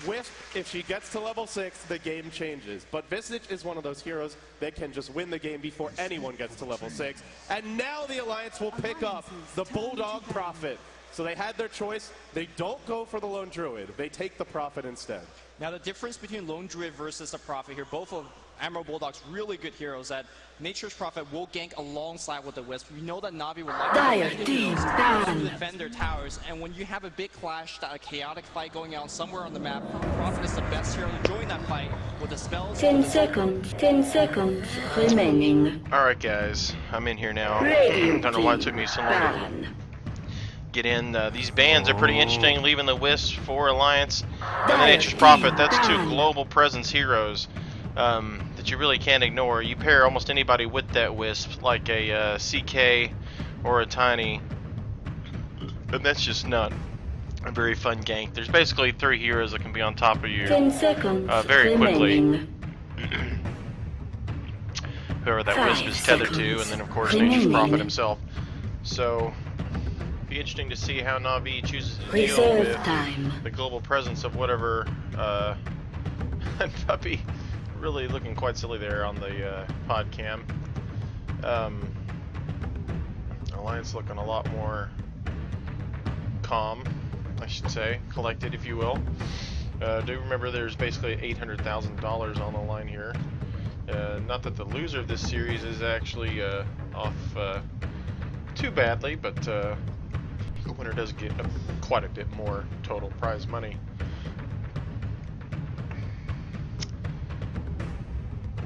Wisp, if she gets to level 6, the game changes. But Visage is one of those heroes that can just win the game before anyone gets to level 6. And now the Alliance will pick up the Bulldog Prophet. So they had their choice. They don't go for the Lone Druid. They take the Prophet instead. Now the difference between Lone Druid versus the Prophet here, both of Emerald Bulldog's really good heroes that Nature's Prophet will gank alongside with the Wisp. We know that Na'Vi would like to defend their towers, and when you have a big clash, a chaotic fight going on somewhere on the map, Prophet is the best hero to join that fight with the spells. 10 seconds remaining. Alright guys, I'm in here now. Don't know why it took me so long to get in. These bans are pretty interesting, leaving the Wisp for Alliance and the Nature's Prophet. That's two global presence heroes that you really can't ignore. You pair almost anybody with that Wisp, like a CK or a Tiny, and that's just not a very fun gank. There's basically 3 heroes that can be on top of you 10 seconds very quickly. remaining. Whoever that Wisp is tethered to, and then of course Nature's Prophet himself. So be interesting to see how Na'Vi chooses to deal with the global presence of whatever Puppy really looking quite silly there on the pod cam. Alliance looking a lot more calm, I should say, collected if you will. Do remember there's basically $800,000 on the line here. Not that the loser of this series is actually off too badly, but the winner does get quite a bit more total prize money.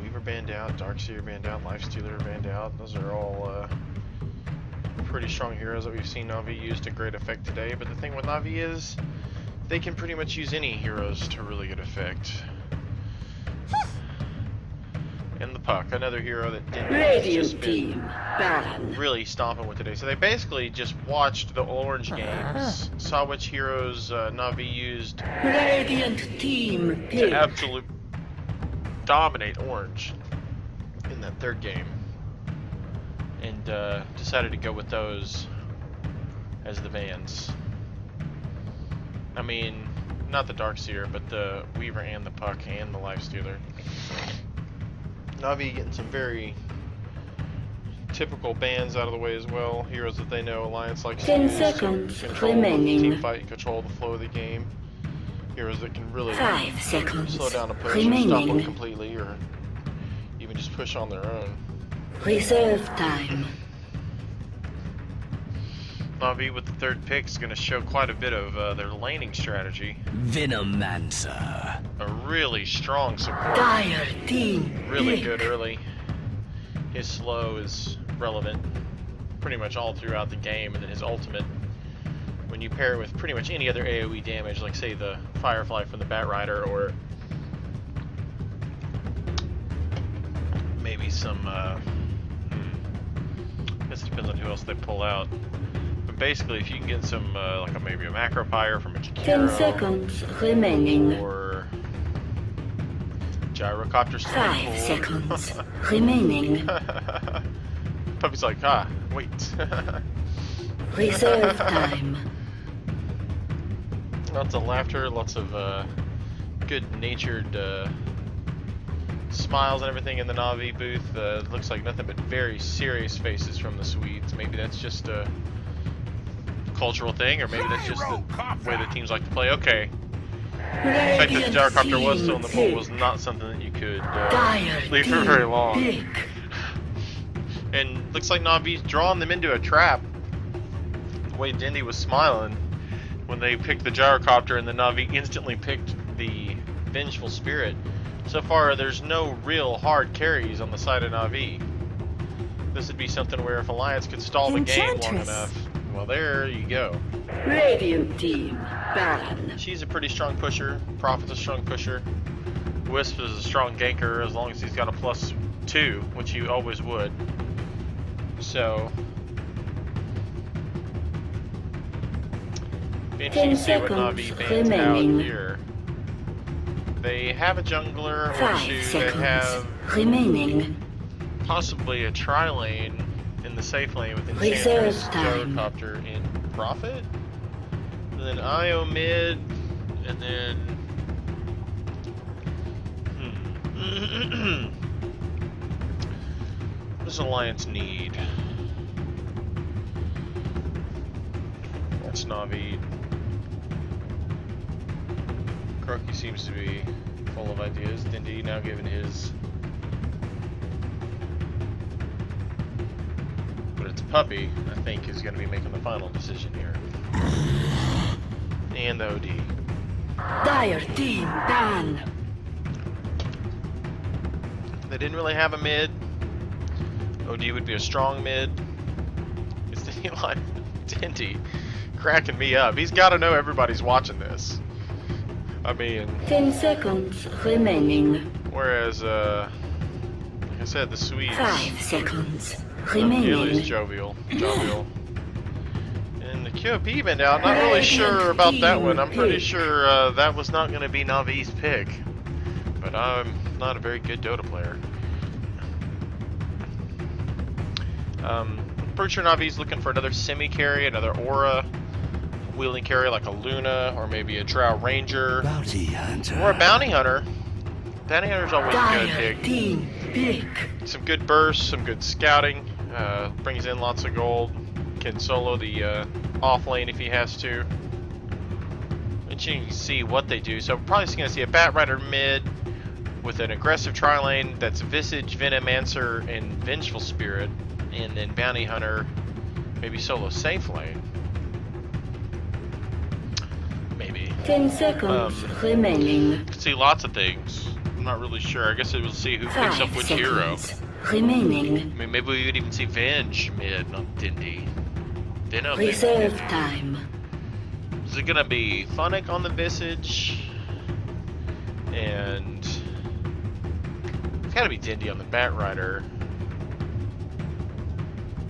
Weaver banned out, Darkseer banned out, Lifestealer banned out. Those are all pretty strong heroes that we've seen Na'Vi use to great effect today. But the thing with Na'Vi is they can pretty much use any heroes to really good effect. And the Puck, another hero that didn't just been really stomping with today. So they basically just watched the Orange games, saw which heroes Na'Vi used to absolute dominate Orange in that third game, and decided to go with those as the bans. I mean, not the Darkseer, but the Weaver and the Puck and the Lifestealer. Na'Vi getting some very typical bans out of the way as well. Heroes that they know Alliance likes to use to control the team fight and control the flow of the game. Heroes that can really slow down a player or stop them completely, or even just push on their own. Reserve time. Na'Vi with the third pick is going to show quite a bit of their laning strategy. Venomancer. A really strong support. Dire team. Really good early. His slow is relevant pretty much all throughout the game, and then his ultimate, when you pair it with pretty much any other AoE damage, like say the Firefly from the Batrider, or maybe some, I guess it depends on who else they pull out. But basically, if you can get some, like maybe a Macropyre from a Jakiro, 10 seconds remaining. or Gyrocopter 5 seconds remaining. Puppy's like, wait. Reserve time. Lots of laughter, lots of good-natured smiles and everything in the Na'Vi booth. Looks like nothing but very serious faces from the Swedes. Maybe that's just a cultural thing, or maybe that's just the way the teams like to play. Okay. The fact that the Gyrocopter was still in the pool was not something that you could leave for very long. And looks like Na'Vi's drawing them into a trap. The way Dindy was smiling when they picked the Gyrocopter, and the Na'Vi instantly picked the Vengeful Spirit. So far, there's no real hard carries on the side of Na'Vi. This would be something where if Alliance could stall the game long enough, well, there you go. Radiant team ban. She's a pretty strong pusher. Prophet's a strong pusher. Wisp is a strong ganker as long as he's got a +2, which you always would. So, interesting to see what Na'Vi bans out here. They have a jungler or two. They have possibly a tri-lane in the safe lane with Enchantress, Gyrocopter, and Prophet. And then IO mid, and then What does Alliance need? That's Navi. Croaky seems to be full of ideas. Dindy now given his. But it's Puppy, I think, is going to be making the final decision here. And the OD. Dire team ban. They didn't really have a mid. OD would be a strong mid. It's Dindy cracking me up. He's got to know everybody's watching this. I mean, 10 seconds remaining. whereas, like I said, the Swedes 5 seconds not nearly as remaining. jovial. And the QOP been out. Not really sure about that one. I'm pretty sure that was not going to be Navi's pick. But I'm not a very good Dota player. Pretty sure Navi's looking for another semi-carry, another aura wheeling carry like a Luna, or maybe a Drow Ranger, Bounty hunter. or a Bounty Hunter. Bounty Hunter's always a good Dire pick. team pick. Some good bursts, some good scouting, brings in lots of gold, can solo the off lane if he has to. And you can see what they do. So we're probably just going to see a Bat Rider mid with an aggressive tri-lane that's Visage, Venomancer, and Vengeful Spirit, and then Bounty Hunter, maybe solo safe lane. Maybe. 10 seconds remaining. Could see lots of things. I'm not really sure. I guess we'll see who picks up 5 which hero. seconds remaining. I mean, maybe we would even see Venge mid, not Dindy. Dinner maybe Reserve Dindy. time. Is it gonna be Funnick on the Visage? And it's gotta be Dindy on the Bat Rider.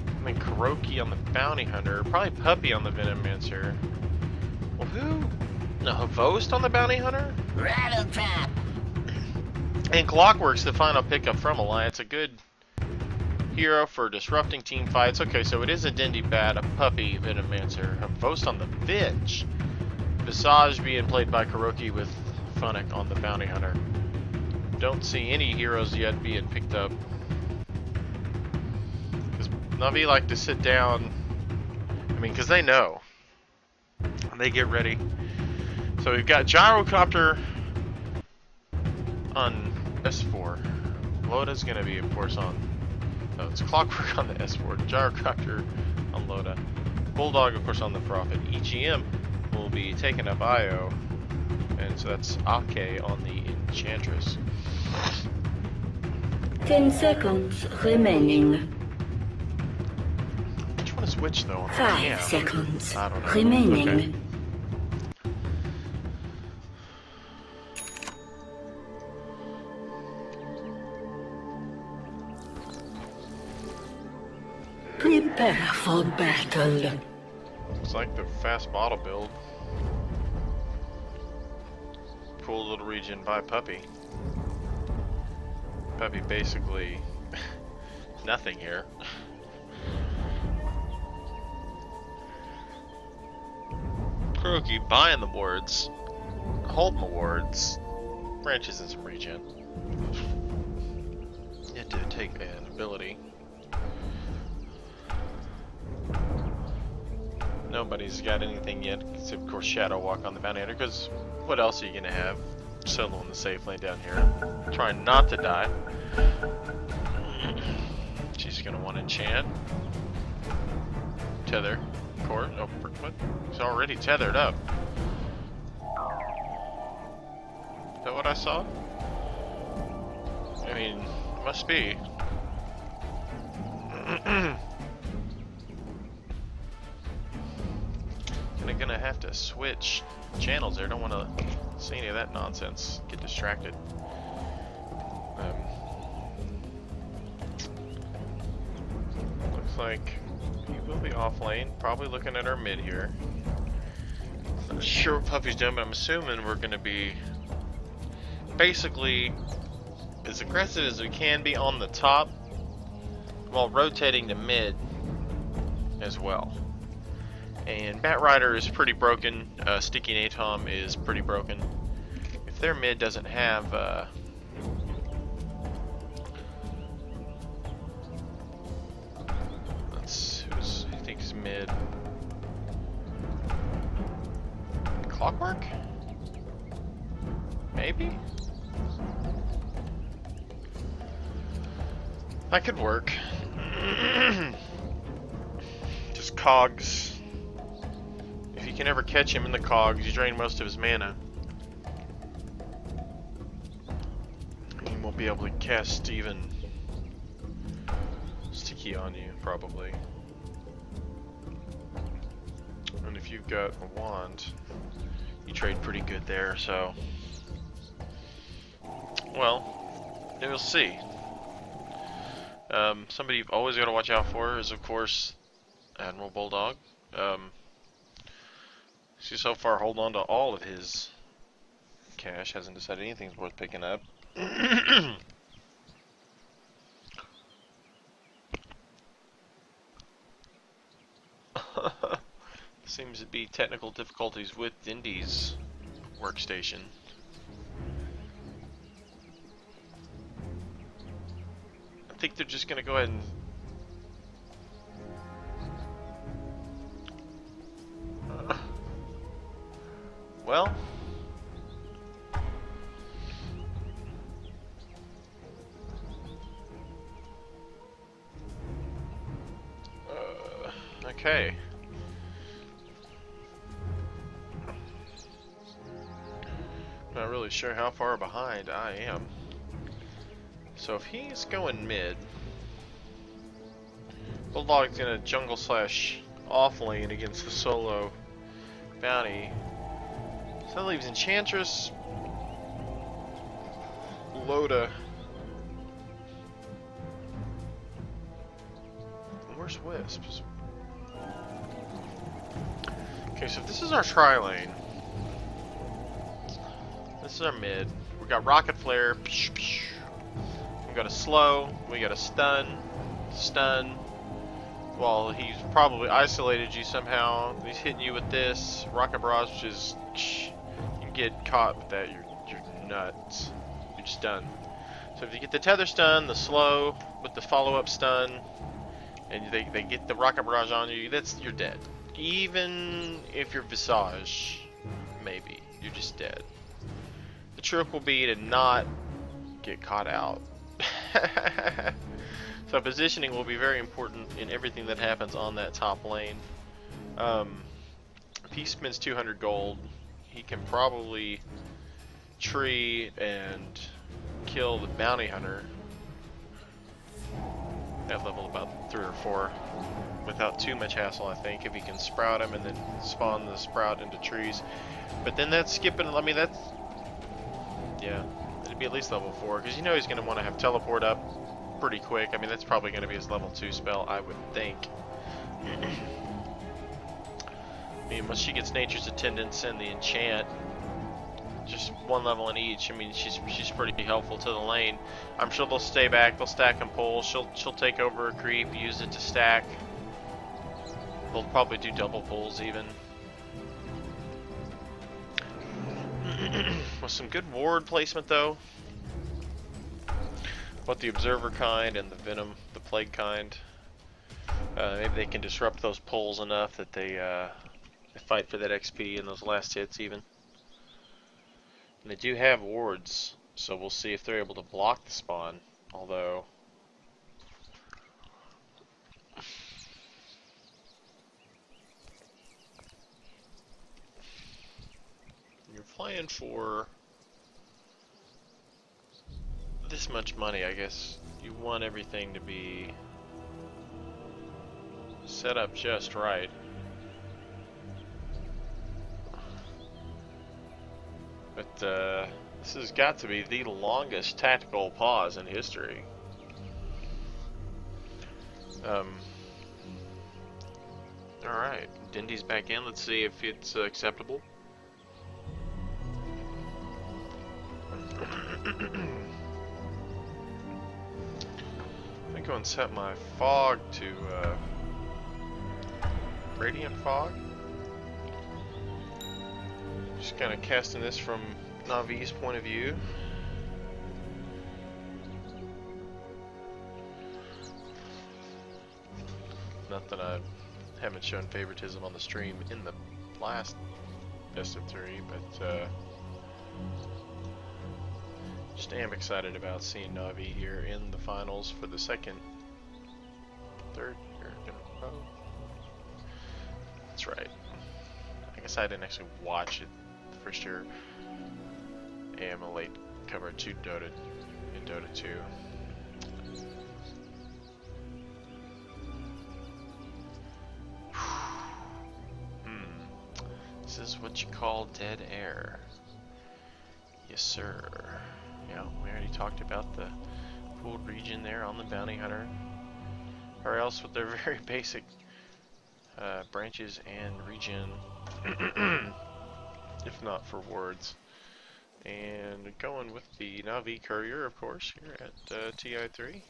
I mean, Kuroki on the Bounty Hunter. Probably Puppy on the Venomancer. Well, who? No, Havost on the Bounty Hunter? Rattle trap. And Clockwork's the final pickup from Alliance. A good hero for disrupting team fights. Okay, so it is a Dindy Bat, a Puppy, Venomancer, Havost on the Vitch. Visage being played by Kuroki with Funnick on the Bounty Hunter. Don't see any heroes yet being picked up. Because Navi like to sit down. I mean, because they know. They get ready. So we've got Gyrocopter on S4. Loda's gonna be, of course, on. No, it's Clockwork on the S4. Gyrocopter on Loda. Bulldog, of course, on the Prophet. EGM will be taking up IO, and so that's Ake on the Enchantress. 10 seconds remaining. Which one is which, though? On the 5 cam? seconds I don't know. remaining. Okay. Prepare for battle. Looks like the fast bottle build. Cool little region by Puppy. Puppy basically nothing here. Kuroki buying the wards, holding the wards, branches in some regen. You had to take an ability. Nobody's got anything yet, except of course Shadow Walk on the Bounty Hunter, because what else are you gonna have? Solo in the safe lane down here, trying not to die. She's gonna want to enchant. Tether, of course. Oh, what? He's already tethered up. Is that what I saw? I mean, must be. I'm gonna have to switch channels there. Don't want to see any of that nonsense. Get distracted. Looks like he will be off lane. Probably looking at our mid here. Not sure what Puppy's doing, but I'm assuming we're gonna be basically as aggressive as we can be on the top, while rotating to mid as well. And Bat Rider is pretty broken. Sticky Natom is pretty broken. If their mid doesn't have Clockwork? Maybe? That could work. Just cogs. If you can ever catch him in the cogs, you drain most of his mana. He won't be able to cast even sticky on you, probably. And if you've got a wand, you trade pretty good there, so... Well, we'll see. Somebody you've always got to watch out for is, of course, Admiral Bulldog. He's so far holding on to all of his cash, hasn't decided anything's worth picking up. Seems to be technical difficulties with Dindy's workstation. I think they're just gonna go ahead and well, okay. Not really sure how far behind I am. So if he's going mid, Bulldog's gonna jungle slash off lane against the solo bounty. So that leaves Enchantress, Loda. Where's Wisps? Okay, so if this is our tri-lane, this is our mid. We got Rocket Flare. We got a slow. We got a stun. Well, he's probably isolated you somehow. He's hitting you with this Rocket Barrage, which is you get caught with that. You're nuts. You're just done. So if you get the tether stun, the slow with the follow-up stun, and they get the Rocket Barrage on you, you're dead. Even if you're Visage, maybe you're just dead. The trick will be to not get caught out. So positioning will be very important in everything that happens on that top lane. If he spends 200 gold, he can probably tree and kill the bounty hunter at level about 3 or 4 without too much hassle, I think, if he can sprout him and then spawn the sprout into trees. But then that's skipping, I mean, that's, yeah, it'd be at least level 4, because you know he's going to want to have teleport up pretty quick. I mean, that's probably going to be his level 2 spell, I would think. I mean, once she gets Nature's Attendance and the enchant, just 1 level in each, I mean, she's pretty helpful to the lane. I'm sure they'll stay back, they'll stack and pull. She'll take over a creep, use it to stack. They'll probably do double pulls even. With some good ward placement though. What the Observer kind and the Venom, the Plague kind. Maybe they can disrupt those pulls enough that they fight for that XP in those last hits even. And they do have wards, so we'll see if they're able to block the spawn, although... You're playing for this much money, I guess. You want everything to be set up just right. But this has got to be the longest tactical pause in history. Alright, Dindy's back in. Let's see if it's acceptable. I'm going to set my fog to Radiant Fog. Just kind of casting this from Navi's point of view. Not that I haven't shown favoritism on the stream in the last best of 3, but just am excited about seeing Navi here in the finals for the third year in a row. That's right. I guess I didn't actually watch it the first year. I am a late comer to Dota in Dota 2. This is what you call dead air. Yes, sir. Yeah, we already talked about the pooled region there on the bounty hunter. Or else with their very basic branches and region, if not for wards. And going with the Navi courier, of course, here at TI3.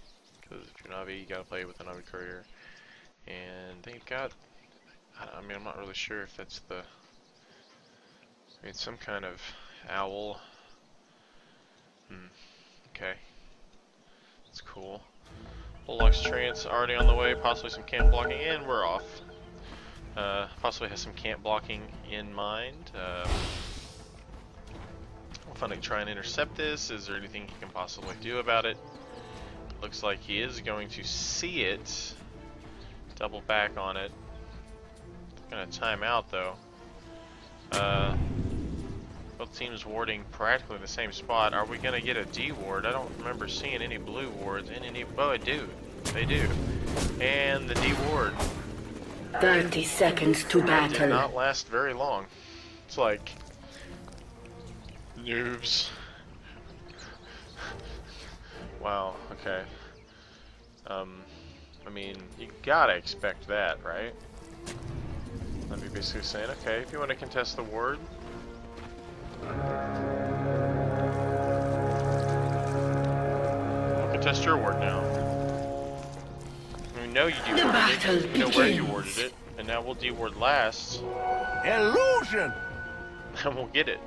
Because if you're Navi, you gotta play with the Navi courier. And they've got, I mean, I'm not really sure if that's the, I mean, some kind of owl. Okay. That's cool. Bulldogs Trance already on the way, possibly some camp blocking, and we're off. Possibly has some camp blocking in mind. We'll finally try and intercept this. Is there anything he can possibly do about it? Looks like he is going to see it. Double back on it. Gonna time out though. Both teams warding practically the same spot. Are we gonna get a D ward? I don't remember seeing any blue wards in any. Oh, I do. They do. And the D ward 30 seconds to did battle. not last very long. It's like noobs. Wow. Okay. I mean, you gotta expect that, right? Let me basically saying, okay, if you want to contest the ward. We'll contest your ward now. We know you dewarded it, we know where you warded it, and now we'll deward last. Illusion! And we'll get it.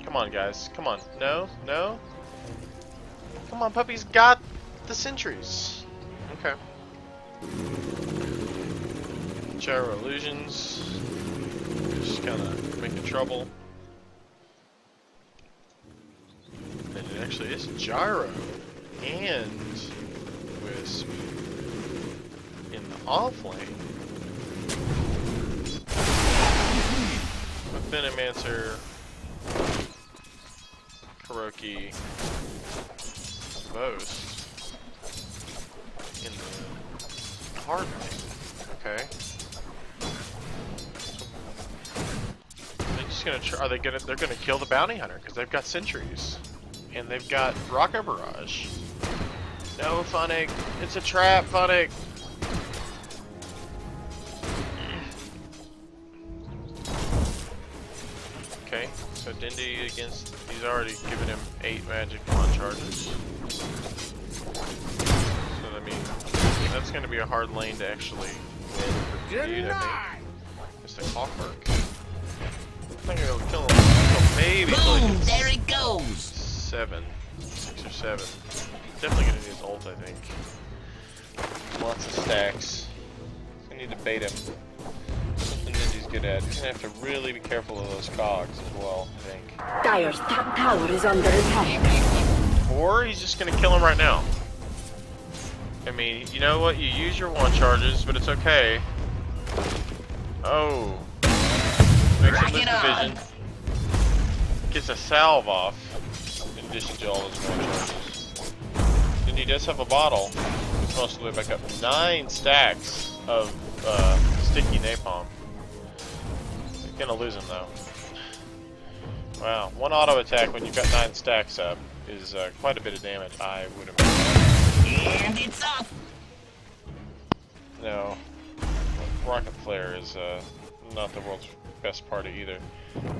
Come on, guys. Come on. No? No? Come on, puppy's got the sentries. Okay. Gyro illusions. Just kind of making trouble. And it actually is gyro and wisp in the off lane. With Venomancer, Kuroki, Boast in the hard lane. Okay. They're just gonna are they gonna? They're gonna kill the bounty hunter because they've got sentries and they've got rocket barrage. No, Funnick, it's a trap, Funnick. Okay, so Dindy against, he's already given him 8 magic wand charges. So I mean, that's going to be a hard lane to actually win for Dindy, I think. Just a clockwork. I think it'll kill him. Maybe Boom! There it goes! 7. 6 or 7. Definitely going to need his ult, I think. Lots of stacks. I need to bait him. Something Dindy's good at. He's going to have to really be careful of those cogs as well, I think. Dire's top tower is under attack. Or he's just going to kill him right now. I mean, you know what? You use your wand charges, but it's okay. Oh. Makes him lose the vision. Gets a salve off, in addition to all his wand charges. Then he does have a bottle. It's most of the way back up. 9 stacks of sticky napalm. He's gonna lose him though. Wow, 1 auto attack when you've got 9 stacks up is quite a bit of damage, I would imagine. And it's up! No, Rocket Flare is not the world's best party either.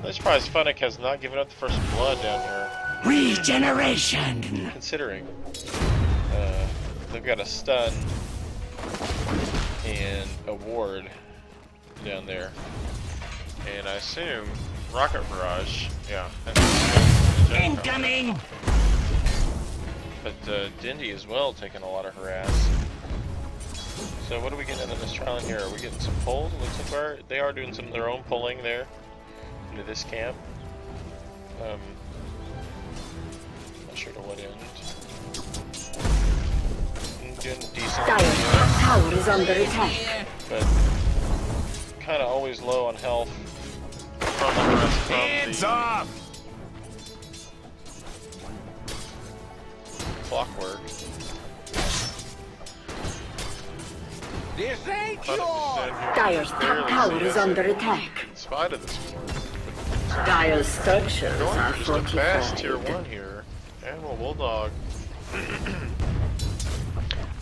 I'm surprised Funnick has not given up the first blood down here. Regeneration! Considering they've got a stun and a ward down there. And I assume Rocket Barrage, yeah. Incoming! But Dindy as well taking a lot of harass. So what are we getting in this trial in here? Are we getting some pulls? Looks like they are doing some of their own pulling there. into this camp. Not sure to what end. Doing decent. Dire's tower is under attack. But kind of always low on health from the rest from Hands the up! clockwork. This ain't But yours! Dire's top tower is under attack. in spite of this. Dire's structures Going are for just a fast tier fortified. 1 here. Animal Bulldog.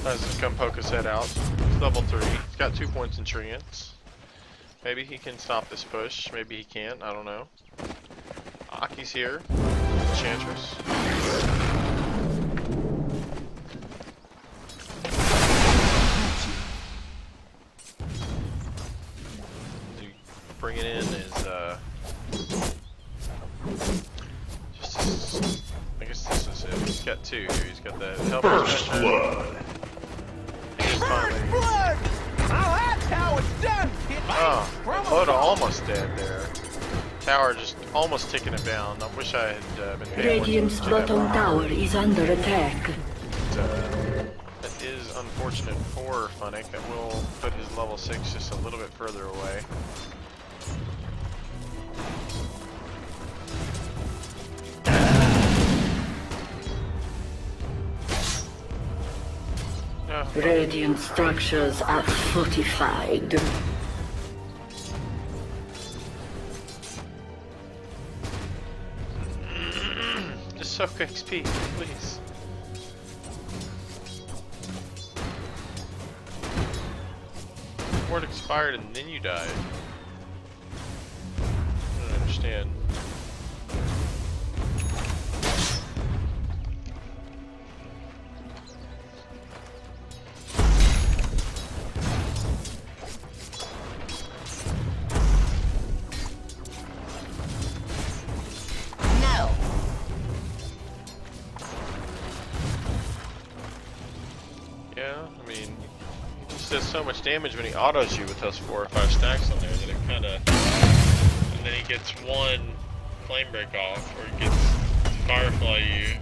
Let's come poke his head out. It's level 3. He's got 2 points in Treants. Maybe he can stop this push. Maybe he can't. I don't know. Aki's here. Enchantress. Bringing in is just I guess this is it. He's got 2 here. He's got the First blood. He's finally. Blood! Oh, that's how it's done! Oh, Loda almost dead there. Tower just almost taking him down. I wish I had been paying Radiant's more attention to bottom tower is under attack. that is unfortunate for Funnick. That will put his level 6 just a little bit further away. Radiant structures are fortified. Just soak XP, please. Word expired and then you died. I don't understand. Yeah, I mean, he just does so much damage when he autos you with those 4 or 5 stacks on there that it kinda... And then he gets 1 flame break off, or he gets Firefly you.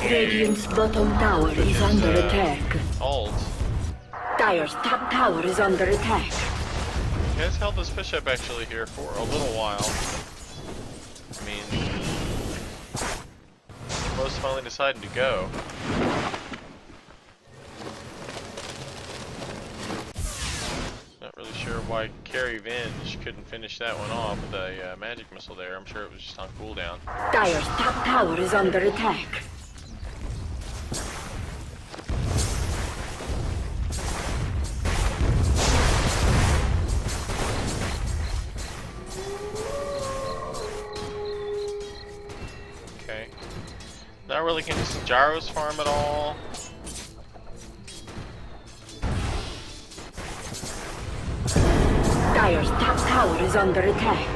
Radiant's bottom tower is under attack. Ult. Dire's top tower is under attack. He has held this push up actually here for a little while. I mean... Most finally deciding to go. Not really sure why Carry Venge couldn't finish that one off with a magic missile there. I'm sure it was just on cooldown. Dire's top tower is under attack. Okay. Not really getting some Gyros farm at all. Dire's top tower is under attack.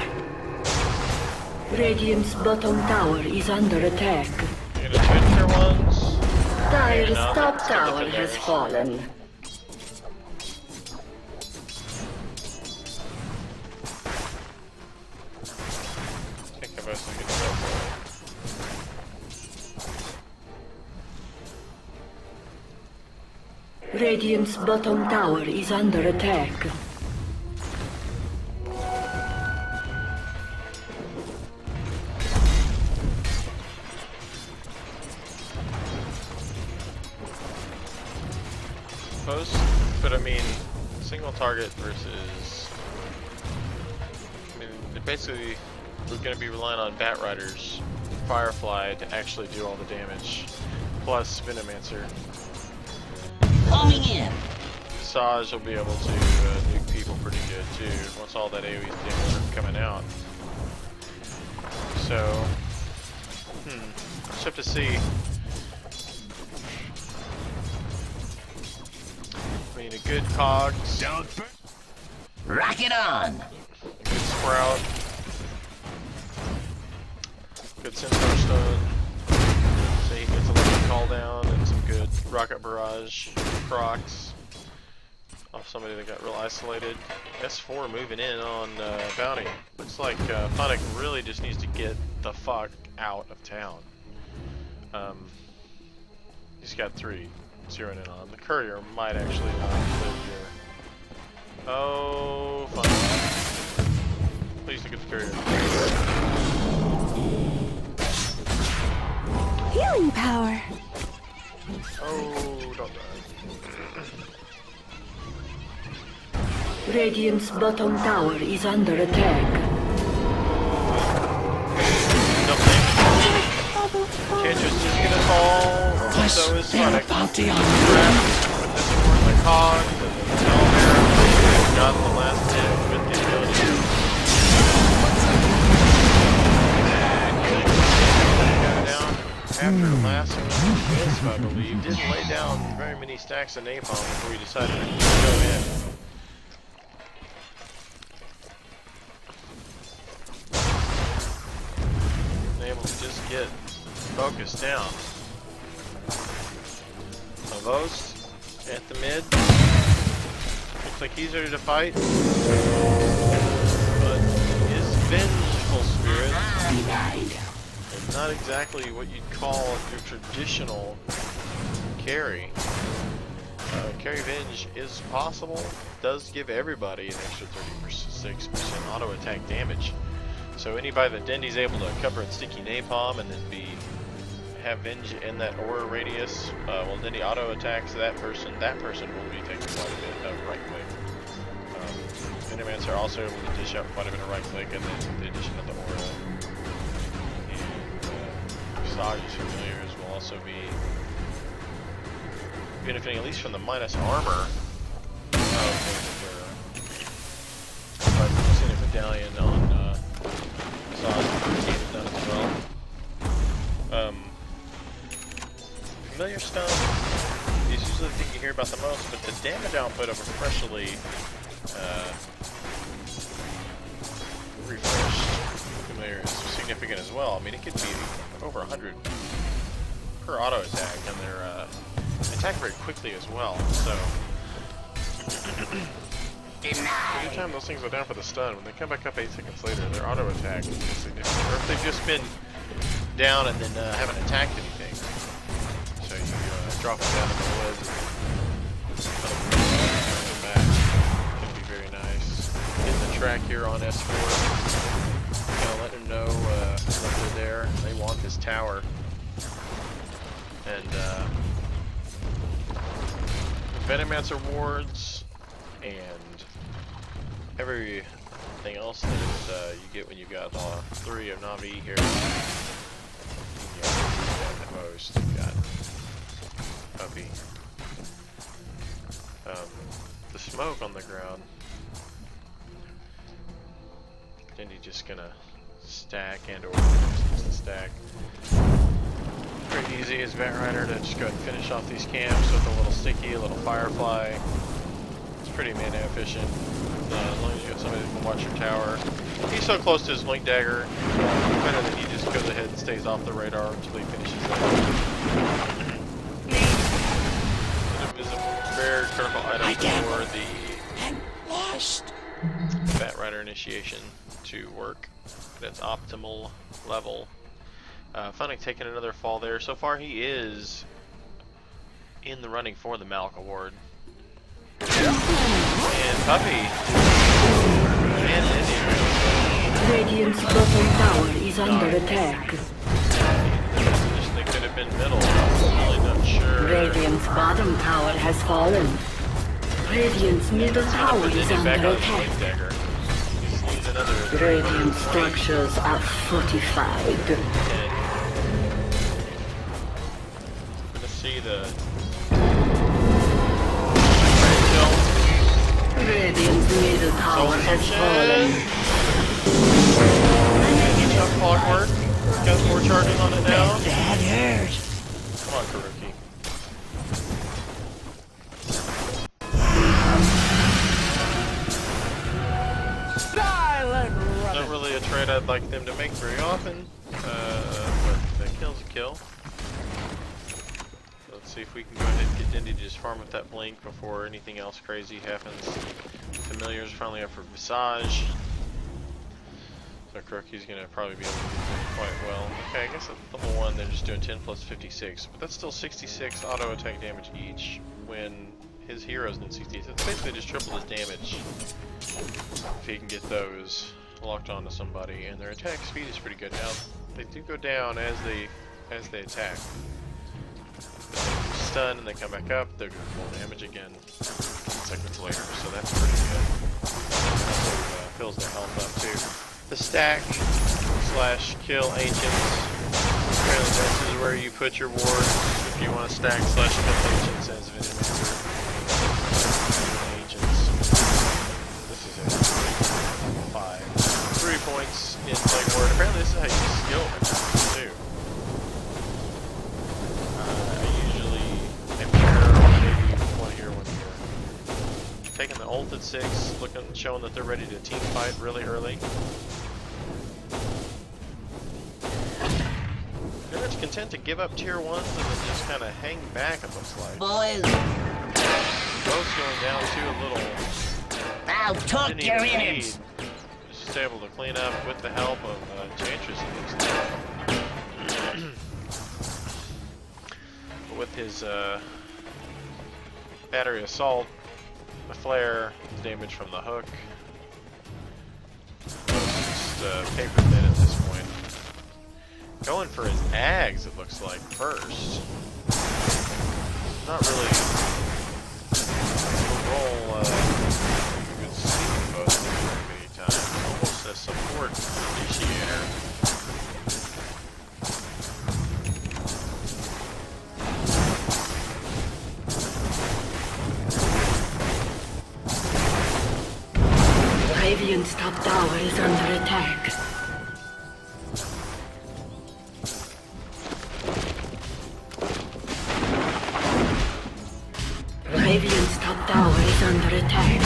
Radiant's bottom tower is under attack. You gonna twitch your ones? Dire's No, top stick with tower the has theirs. fallen. I think I mostly get that. Radiant's bottom tower is under attack. Post, but I mean, single target versus. I mean, they're basically, we're going to be relying on Bat Riders, Firefly to actually do all the damage, plus Venomancer. Coming in. Saj will be able to nuke people pretty good too, once all that AoE damage are coming out. So, just have to see. I mean, a good Cogs, Rock it on. good Sprout, good Centaur Stone, so he gets a little call down, and some good Rocket Barrage, Crocs. off somebody that got real isolated. S4 moving in on Bounty. Looks like Funnick really just needs to get the fuck out of town. He's got 3 zeroing in on. The courier might actually not live here. Oh, Funnick. Please look at the courier. Healing power. Oh, don't die. Radiant's bottom tower is under attack. Can't just get us all. So is Sonic. Bounty on With this for the cog, the elevator, got the last hit with the ability. Got down after last wisp, I believe. Didn't lay down very many stacks of napalm before we decided to go in. Able to just get focused down. Avos at the mid. Looks like he's ready to fight. But his vengeful spirit is not exactly what you'd call your traditional carry. Carry Venge is possible. Does give everybody an extra 36% auto attack damage. So anybody that Dendy's able to cover in sticky napalm and then have Venge in that aura radius, well, Dendy auto attacks that person will be taking quite a bit of right click. Venomants are also able to dish out quite a bit of right click, and then with the addition of the aura and Sage's familiars will also be benefiting at least from the minus armor of the medallion on Sage done as well. Familiar stone is usually the thing you hear about the most, but the damage output of a freshly refreshed familiar is significant as well. I mean, it could be over 100 per auto attack, and they're attack very quickly as well. So every time those things go down for the stun, when they come back up 8 seconds later, their auto attack is significant. Or if they've just been down and then haven't attacked anything, so you drop them down in the woods and back. Can be very nice. Getting the track here on S4. Gonna let them know that they're there. They want this tower. And Venomancer wards and everything else that you get when you got 3 of Navi here. At most, you got Puppy. The smoke on the ground. Dendy just gonna stack and or stack. Pretty easy as Batrider to just go ahead and finish off these camps with a little sticky, a little firefly. It's pretty mana efficient. As long as you got somebody that can watch your tower. He's so close to his blink dagger, better that he just goes ahead and stays off the radar until he finishes it. It's a very critical item for the Batrider initiation to work at its optimal level. Funnick taking another fall there. So far he is in the running for the Malk Award. And Puppy and Indy. Radiant's bottom tower is under attack. Just think could have been middle. I'm really not sure. Radiant's bottom tower has fallen. Radiant's middle tower is under attack. Radiant structures are fortified. Gonna see the Radiant's middle tower has fallen. Clockwork. Got 4 charges on it now. That hurt. Come on, Karuki. Not really a trade I'd like them to make very often, but the kill's a kill. let's see if we can go ahead and get Dindy to just farm with that blink before anything else crazy happens. Familiars finally up for Visage. So Croaky's gonna probably be able to do that quite well. Okay, I guess at level 1 they're just doing 10 plus 56, but that's still 66 auto attack damage each when his heroes in 60. So it's basically just triple his damage if he can get those locked onto somebody, and their attack speed is pretty good. Now they do go down as they attack. Stun and they come back up, they're doing full damage again seconds later, so that's pretty good. Fills their health up too. The stack / kill ancients. Apparently this is where you put your wards if you want to stack / kill ancients as Venomancer. Ancients. This is it. 3 points in Plague Ward. Apparently this is how you skill attacks too. I usually am here, maybe one here, one here. Taking the ult at 6, showing that they're ready to team fight really early. They're much content to give up tier 1s and then just kind of hang back, it looks like. Boys, Both going down too a little. I'll talk Didn't your even innards. need. Just able to clean up with the help of Enchantress at least. But with his battery assault, the flare, damage from the hook, just paper thin at this point. Going for his Ags, it looks like, first. Not really a roll good sleeping both very many times. Almost a support initiator. Radiant's top tower is under attack. Radiant's top tower is under attack.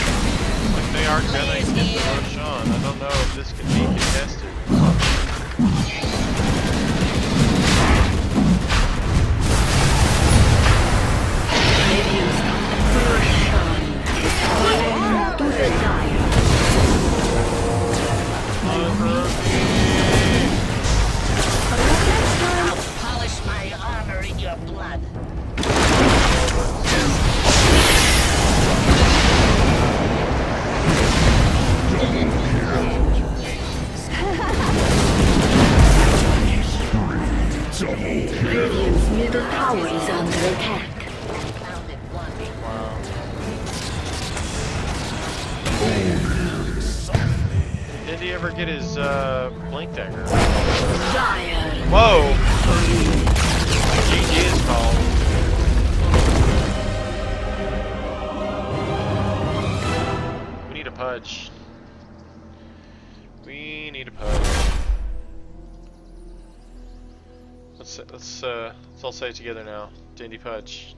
Like they are gonna get the Roshan. I don't know if this can be contested. Radiant's top Roshan is falling to the dire. I'll polish my armor in your blood. Radiant's middle tower is under attack. Found it one. Did he ever get his blink dagger? Dire. Whoa! GG is called. We need a pudge. We need a pudge. Let's all say it together now. Dandy Pudge.